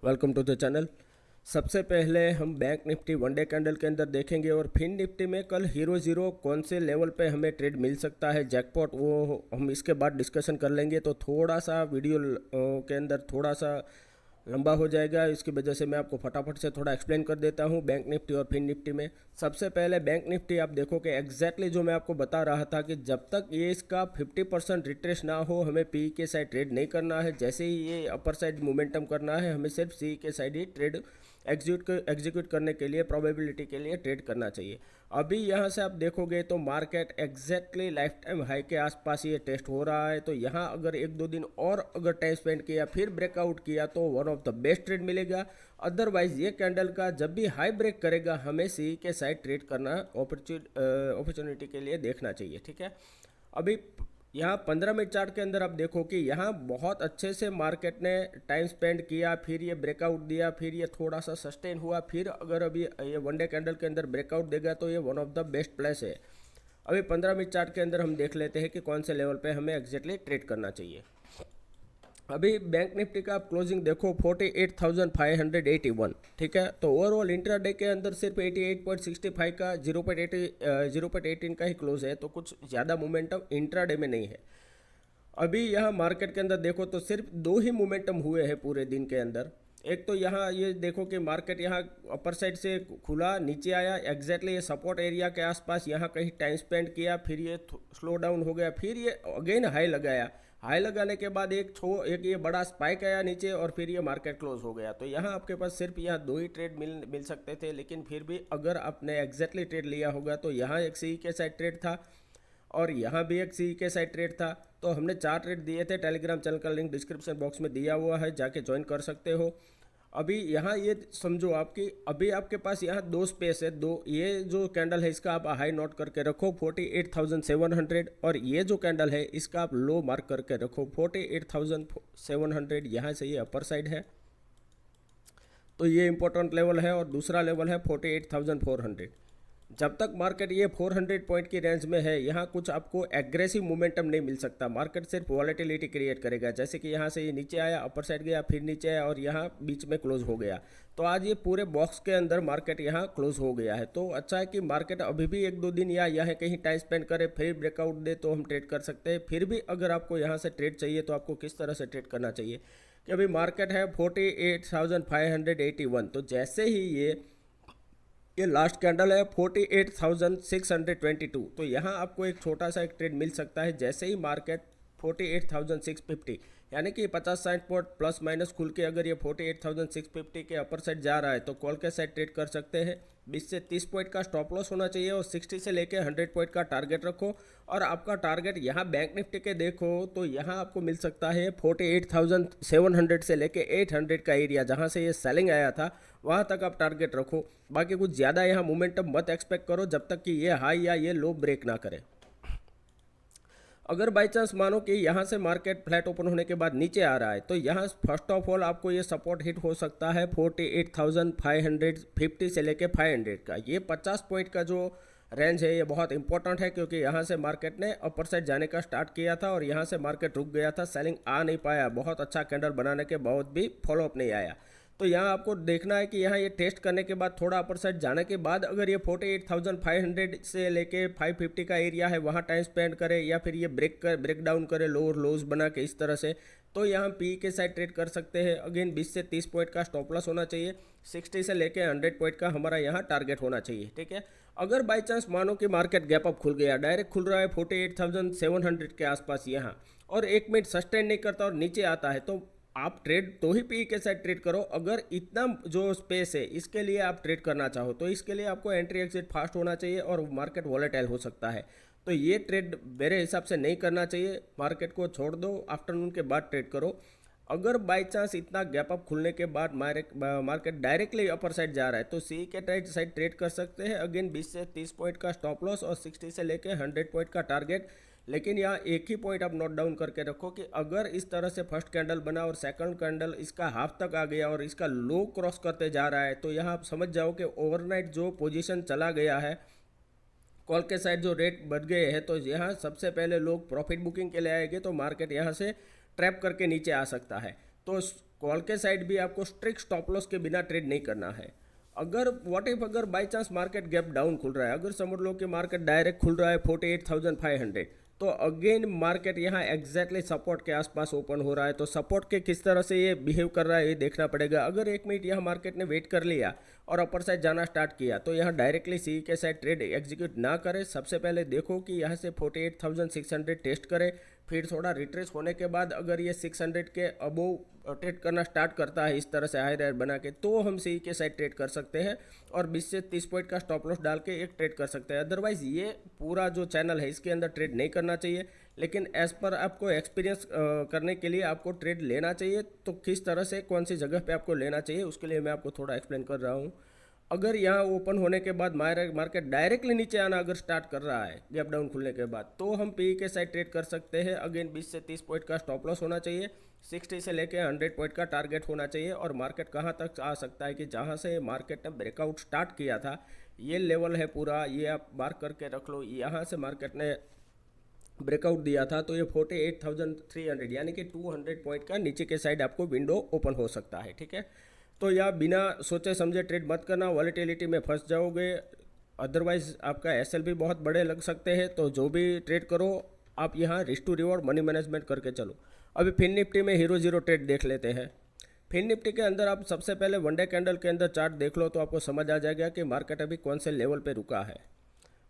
Welcome to the channel. सबसे पहले हम बैंक निफ्टी वनडे कैंडल के अंदर देखेंगे और फिन निफ्टी में कल हीरो ज़ीरो कौन से लेवल पे हमें ट्रेड मिल सकता है, जैकपॉट, वो हम इसके बाद डिस्कशन कर लेंगे। तो थोड़ा सा वीडियो के अंदर थोड़ा सा लंबा हो जाएगा, इसकी वजह से मैं आपको फटाफट से थोड़ा एक्सप्लेन कर देता हूँ बैंक निफ्टी और फिन निफ्टी में। सबसे पहले बैंक निफ्टी आप देखो कि एग्जैक्टली जो मैं आपको बता रहा था कि जब तक ये इसका 50% रिट्रेस ना हो हमें पी के साइड ट्रेड नहीं करना है। जैसे ही ये अपर साइड मोमेंटम करना है हमें सिर्फ सी के साइड ही ट्रेड एग्जीक्यूट करने के लिए, प्रोबेबिलिटी के लिए ट्रेड करना चाहिए। अभी यहाँ से आप देखोगे तो market exactly life time high के आसपास ये टेस्ट हो रहा है। तो यहाँ अगर एक दो दिन और अगर टाइम स्पेंड किया फिर ब्रेकआउट किया तो one of the best trade मिलेगा। अदरवाइज ये कैंडल का जब भी हाई ब्रेक करेगा हमें सी के साइड ट्रेड करना अपॉर्चुनिटी के लिए देखना चाहिए। ठीक है, अभी यहाँ 15 मिनट चार्ट के अंदर आप देखो कि यहाँ बहुत अच्छे से मार्केट ने टाइम स्पेंड किया, फिर ये ब्रेकआउट दिया, फिर ये थोड़ा सा सस्टेन हुआ, फिर अगर अभी ये वनडे कैंडल के अंदर ब्रेकआउट देगा तो ये one of the best place है। अभी 15 मिनट चार्ट के अंदर हम देख लेते हैं कि कौन से लेवल पे हमें एग्जैक्टली ट्रेड करना चाहिए। अभी बैंक निफ्टी का आप क्लोजिंग देखो 48,581। ठीक है, तो ओवरऑल इंट्राडे के अंदर सिर्फ 88.65 का 0.18 का ही क्लोज है, तो कुछ ज़्यादा मोमेंटम इंट्राडे में नहीं है। अभी यहाँ मार्केट के अंदर देखो तो सिर्फ दो ही मोमेंटम हुए हैं पूरे दिन के अंदर। एक तो यहाँ ये देखो कि मार्केट यहाँ अपर साइड से खुला, नीचे आया, एग्जैक्टली ये सपोर्ट एरिया के आसपास यहाँ कहीं टाइम स्पेंड किया, फिर ये स्लो डाउन हो गया, फिर ये अगेन हाई लगाया। हाई लगाने के बाद एक ये बड़ा स्पाइक आया नीचे और फिर ये मार्केट क्लोज हो गया। तो यहाँ आपके पास सिर्फ यहाँ दो ही ट्रेड मिल सकते थे, लेकिन फिर भी अगर आपने एग्जैक्टली ट्रेड लिया होगा तो यहाँ एक सी के साइड ट्रेड था और यहाँ भी एक सी के साइड ट्रेड था। तो हमने 4 ट्रेड दिए थे, टेलीग्राम चैनल का लिंक डिस्क्रिप्शन बॉक्स में दिया हुआ है, जाके ज्वाइन कर सकते हो। अभी यहाँ ये समझो आपकी अभी आपके पास यहाँ दो स्पेस है, दो ये जो कैंडल है इसका आप हाई नोट करके रखो 48,700 और ये जो कैंडल है इसका आप लो मार्क करके रखो 48,700। यहाँ से ये अपर साइड है तो ये इंपॉर्टेंट लेवल है और दूसरा लेवल है 48,400। जब तक मार्केट ये 400 पॉइंट की रेंज में है यहाँ कुछ आपको एग्रेसिव मोमेंटम नहीं मिल सकता। मार्केट सिर्फ वॉलेटिलिटी क्रिएट करेगा, जैसे कि यहाँ से ये नीचे आया, अपर साइड गया, फिर नीचे आया और यहाँ बीच में क्लोज हो गया। तो आज ये पूरे बॉक्स के अंदर मार्केट यहाँ क्लोज हो गया है। तो अच्छा है कि मार्केट अभी भी एक दो दिन या यहाँ कहीं टाइम स्पेंड करे, फिर ब्रेकआउट दे तो हम ट्रेड कर सकते हैं। फिर भी अगर आपको यहाँ से ट्रेड चाहिए तो आपको किस तरह से ट्रेड करना चाहिए कि अभी मार्केट है 48,581। तो जैसे ही ये लास्ट कैंडल है 48,622, तो यहाँ आपको एक छोटा सा एक ट्रेड मिल सकता है। जैसे ही मार्केट 48,650 यानी कि 50-60 पॉइंट प्लस माइनस खुल के अगर ये 48,650 के अपर साइड जा रहा है तो कॉल के साइड ट्रेड कर सकते हैं। 20 से 30 पॉइंट का स्टॉप लॉस होना चाहिए और 60 से लेके 100 पॉइंट का टारगेट रखो। और आपका टारगेट यहाँ बैंक निफ्टी के देखो तो यहाँ आपको मिल सकता है 48,700 से लेके 800 का एरिया, जहाँ से ये सेलिंग आया था वहाँ तक आप टारगेट रखो। बाकी कुछ ज़्यादा यहाँ मोमेंटम मत एक्सपेक्ट करो जब तक कि ये हाई या ये लो ब्रेक ना करे। अगर बाई चांस मानो कि यहाँ से मार्केट फ्लैट ओपन होने के बाद नीचे आ रहा है तो यहाँ फर्स्ट ऑफ ऑल आपको ये सपोर्ट हिट हो सकता है 48,550 से लेके 500 का। ये 50 पॉइंट का जो रेंज है ये बहुत इंपॉर्टेंट है, क्योंकि यहाँ से मार्केट ने अपर साइड जाने का स्टार्ट किया था और यहाँ से मार्केट रुक गया था, सेलिंग आ नहीं पाया, बहुत अच्छा कैंडल बनाने के बाद भी फॉलोअप नहीं आया। तो यहाँ आपको देखना है कि यहाँ ये टेस्ट करने के बाद थोड़ा अपर साइड जाने के बाद अगर ये 48,500 से लेके 550 का एरिया है वहाँ टाइम स्पेंड करे या फिर ये ब्रेक डाउन करे लोअर लोज बना के इस तरह से, तो यहाँ पी के साइड ट्रेड कर सकते हैं। अगेन 20 से 30 पॉइंट का स्टॉप लॉस होना चाहिए, 60 से लेके 100 पॉइंट का हमारा यहाँ टारगेट होना चाहिए। ठीक है, अगर बाई चांस मानो कि मार्केट गैप अप खुल गया, डायरेक्ट खुल रहा है 48,700 के आसपास यहाँ और 1 मिनट सस्टेन नहीं करता और नीचे आता है, तो आप ट्रेड तो ही पी के साथ ट्रेड करो। अगर इतना जो स्पेस है इसके लिए आप ट्रेड करना चाहो तो इसके लिए आपको एंट्री एग्जिट फास्ट होना चाहिए और मार्केट वॉलेटाइल हो सकता है। तो ये ट्रेड मेरे हिसाब से नहीं करना चाहिए, मार्केट को छोड़ दो, आफ्टरनून के बाद ट्रेड करो। अगर बाई चांस इतना गैप अप खुलने के बाद मार्केट डायरेक्टली अपर साइड जा रहा है तो सी के राइट साइड ट्रेड कर सकते हैं। अगेन 20 से 30 पॉइंट का स्टॉप लॉस और 60 से लेके 100 पॉइंट का टारगेट। लेकिन यहाँ एक ही पॉइंट आप नोट डाउन करके रखो कि अगर इस तरह से फर्स्ट कैंडल बना और सेकंड कैंडल इसका हाफ तक आ गया और इसका लो क्रॉस करते जा रहा है तो यहाँ आप समझ जाओ कि ओवरनाइट जो पोजीशन चला गया है, कॉल के साइड जो रेट बढ़ गए हैं, तो यहाँ सबसे पहले लोग प्रॉफिट बुकिंग के लिए आएंगे तो मार्केट यहाँ से ट्रैप करके नीचे आ सकता है। तो कॉल के साइड भी आपको स्ट्रिक्ट स्टॉप लॉस के बिना ट्रेड नहीं करना है। अगर व्हाट इफ अगर by chance market gap down खुल रहा है, अगर समझ लो कि मार्केट डायरेक्ट खुल रहा है 48,500, तो अगेन मार्केट यहाँ एग्जैक्टली सपोर्ट के आसपास ओपन हो रहा है, तो सपोर्ट के किस तरह से ये बिहेव कर रहा है ये देखना पड़ेगा। अगर 1 मिनट यहाँ मार्केट ने वेट कर लिया और अपर साइड जाना स्टार्ट किया, तो यहाँ डायरेक्टली सी के साइड ट्रेड एग्जीक्यूट ना करें। सबसे पहले देखो कि यहाँ से 48,600 टेस्ट करे, फिर थोड़ा रिट्रेस होने के बाद अगर ये 600 के अबोव ट्रेड करना स्टार्ट करता है इस तरह से हाई रेट बना के, तो हम सी के साइड ट्रेड कर सकते हैं और 20 से 30 पॉइंट का स्टॉप लॉस डाल के एक ट्रेड कर सकते हैं। अदरवाइज ये पूरा जो चैनल है इसके अंदर ट्रेड नहीं करना चाहिए। लेकिन एज पर आपको एक्सपीरियंस करने के लिए आपको ट्रेड लेना चाहिए, तो किस तरह से कौन सी जगह पे आपको लेना चाहिए उसके लिए मैं आपको थोड़ा एक्सप्लेन कर रहा हूँ। अगर यहाँ ओपन होने के बाद मार्केट डायरेक्टली नीचे आना अगर स्टार्ट कर रहा है गैप डाउन खुलने के बाद, तो हम पी के साइड ट्रेड कर सकते हैं। अगेन 20 से 30 पॉइंट का स्टॉप लॉस होना चाहिए, 60 से लेके 100 पॉइंट का टारगेट होना चाहिए। और मार्केट कहाँ तक आ सकता है कि जहाँ से मार्केट ने ब्रेकआउट स्टार्ट किया था, ये लेवल है पूरा, ये आप मार्क करके रख लो। यहाँ से मार्केट ने ब्रेकआउट दिया था, तो ये 48,300 यानी कि 200 पॉइंट का नीचे के साइड आपको विंडो ओपन हो सकता है। ठीक है, तो या बिना सोचे समझे ट्रेड मत करना, वॉलेटिलिटी में फंस जाओगे। अदरवाइज आपका एसएल भी बहुत बड़े लग सकते हैं। तो जो भी ट्रेड करो आप यहाँ risk to reward money management करके चलो। अभी फिन निफ्टी में हीरो जीरो ट्रेड देख लेते हैं। फिन निफ्टी के अंदर आप सबसे पहले वनडे कैंडल के अंदर चार्ट देख लो, तो आपको समझ आ जाएगा कि मार्केट अभी कौन से लेवल पे रुका है।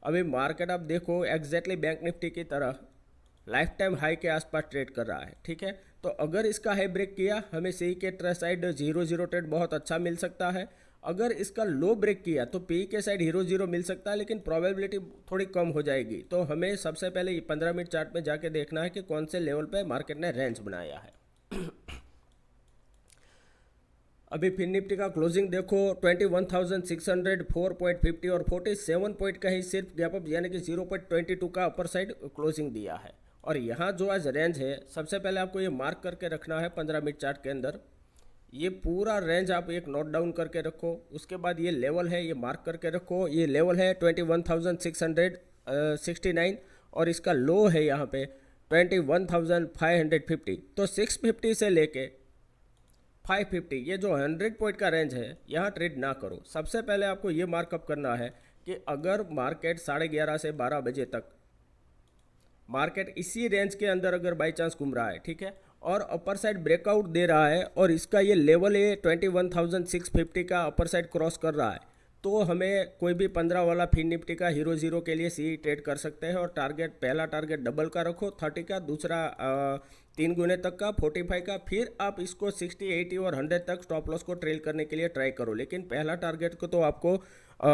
अभी मार्केट आप देखो एग्जैक्टली बैंक निफ्टी की तरह लाइफ टाइम हाई के आसपास ट्रेड कर रहा है। ठीक है, तो अगर इसका हाई ब्रेक किया, हमें सी के साइड 0-0 ट्रेड बहुत अच्छा मिल सकता है। अगर इसका लो ब्रेक किया तो पी के साइड 0-0 मिल सकता है, लेकिन प्रोबेबिलिटी थोड़ी कम हो जाएगी। तो हमें सबसे पहले 15 मिनट चार्ट में जाके देखना है कि कौन से लेवल पे मार्केट ने रेंज बनाया है। अभी फिन निफ्टी का क्लोजिंग देखो 21,600 4.50 और 47 पॉइंट का ही सिर्फ गैप अप यानी कि 0.22 का अपर साइड क्लोजिंग दिया है। और यहाँ जो आज रेंज है, सबसे पहले आपको ये मार्क करके रखना है 15 मिनट चार्ट के अंदर। ये पूरा रेंज आप एक नोट डाउन करके रखो। उसके बाद ये लेवल है, ये मार्क करके रखो। ये लेवल है 21,669 और इसका लो है यहाँ पे 21,550। तो 650 से लेके 550 ये जो 100 पॉइंट का रेंज है, यहाँ ट्रेड ना करो। सबसे पहले आपको ये मार्कअप करना है कि अगर मार्केट 11:30 से 12 बजे तक मार्केट इसी रेंज के अंदर अगर बाई चांस घूम रहा है, ठीक है, और अपर साइड ब्रेकआउट दे रहा है और इसका ये लेवल है 21,650 का अपर साइड क्रॉस कर रहा है, तो हमें कोई भी 15 वाला फिन निफ्टी का हीरो जीरो के लिए सी ट्रेड कर सकते हैं। और टारगेट, पहला टारगेट डबल का रखो 30 का, दूसरा 3 गुने तक का 45 का, फिर आप इसको 60, 80 और 100 तक स्टॉप लॉस को ट्रेल करने के लिए ट्राई करो। लेकिन पहला टारगेट को तो आपको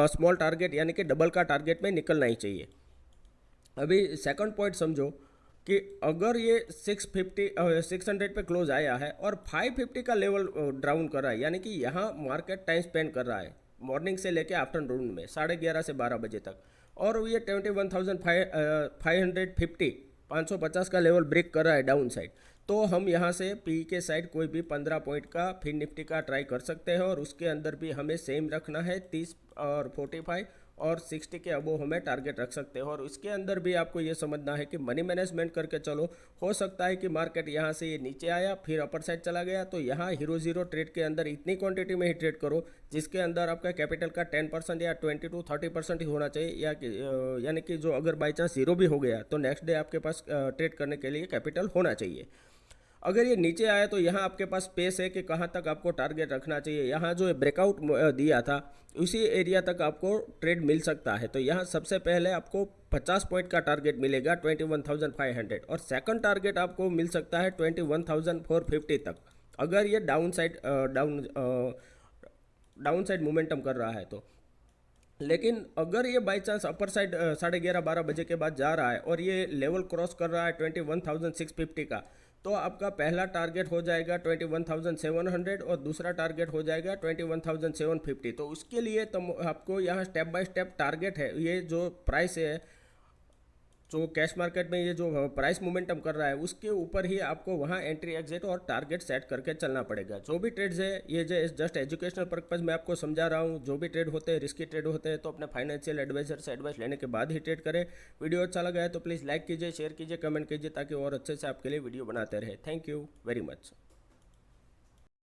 स्मॉल टारगेट यानी कि डबल का टारगेट में निकलना ही चाहिए। अभी सेकंड पॉइंट समझो कि अगर ये 600 पे क्लोज आया है और 550 का लेवल डाउन कर रहा है, यानी कि यहाँ मार्केट टाइम स्पेंड कर रहा है मॉर्निंग से लेके आफ्टरनून में 11:30 से 12 बजे तक, और ये 21,550 550 का लेवल ब्रेक कर रहा है डाउन साइड, तो हम यहाँ से पी के साइड कोई भी 15 पॉइंट का फिन निफ्टी का ट्राई कर सकते हैं। और उसके अंदर भी हमें सेम रखना है 30 और 45 और 60 के अबोव हमें टारगेट रख सकते हो। और उसके अंदर भी आपको ये समझना है कि मनी मैनेजमेंट करके चलो। हो सकता है कि मार्केट यहाँ से ये नीचे आया फिर अपर साइड चला गया, तो यहाँ हीरो जीरो ट्रेड के अंदर इतनी क्वांटिटी में ही ट्रेड करो जिसके अंदर आपका कैपिटल का 10% या 20 to 30% ही होना चाहिए, या यानी कि जो अगर बाई चांस जीरो भी हो गया तो नेक्स्ट डे आपके पास ट्रेड करने के लिए कैपिटल होना चाहिए। अगर ये नीचे आया तो यहाँ आपके पास स्पेस है कि कहाँ तक आपको टारगेट रखना चाहिए। यहाँ जो ब्रेकआउट दिया था उसी एरिया तक आपको ट्रेड मिल सकता है। तो यहाँ सबसे पहले आपको 50 पॉइंट का टारगेट मिलेगा 21,500 और सेकंड टारगेट आपको मिल सकता है 21,450 तक, अगर ये डाउन साइड मोमेंटम कर रहा है तो। लेकिन अगर ये बाई चांस अपर साइड 11:30-12 बजे के बाद जा रहा है और ये लेवल क्रॉस कर रहा है 21,650 का, तो आपका पहला टारगेट हो जाएगा 21,700 और दूसरा टारगेट हो जाएगा 21,750। तो उसके लिए तो आपको यहाँ स्टेप बाय स्टेप टारगेट है, ये जो प्राइस है, जो कैश मार्केट में ये जो प्राइस मोमेंटम कर रहा है उसके ऊपर ही आपको वहाँ एंट्री एग्जिट और टारगेट सेट करके चलना पड़ेगा। जो भी ट्रेड्स है ये जस्ट एजुकेशनल पर्पज़ में आपको समझा रहा हूँ। जो भी ट्रेड होते हैं, रिस्की ट्रेड होते हैं, तो अपने फाइनेंशियल एडवाइजर से एडवाइस लेने के बाद ही ट्रेड करें। वीडियो अच्छा लगा है तो प्लीज़ लाइक कीजिए, शेयर कीजिए, कमेंट कीजिए, ताकि और अच्छे से आपके लिए वीडियो बनाते रहे। Thank you very much.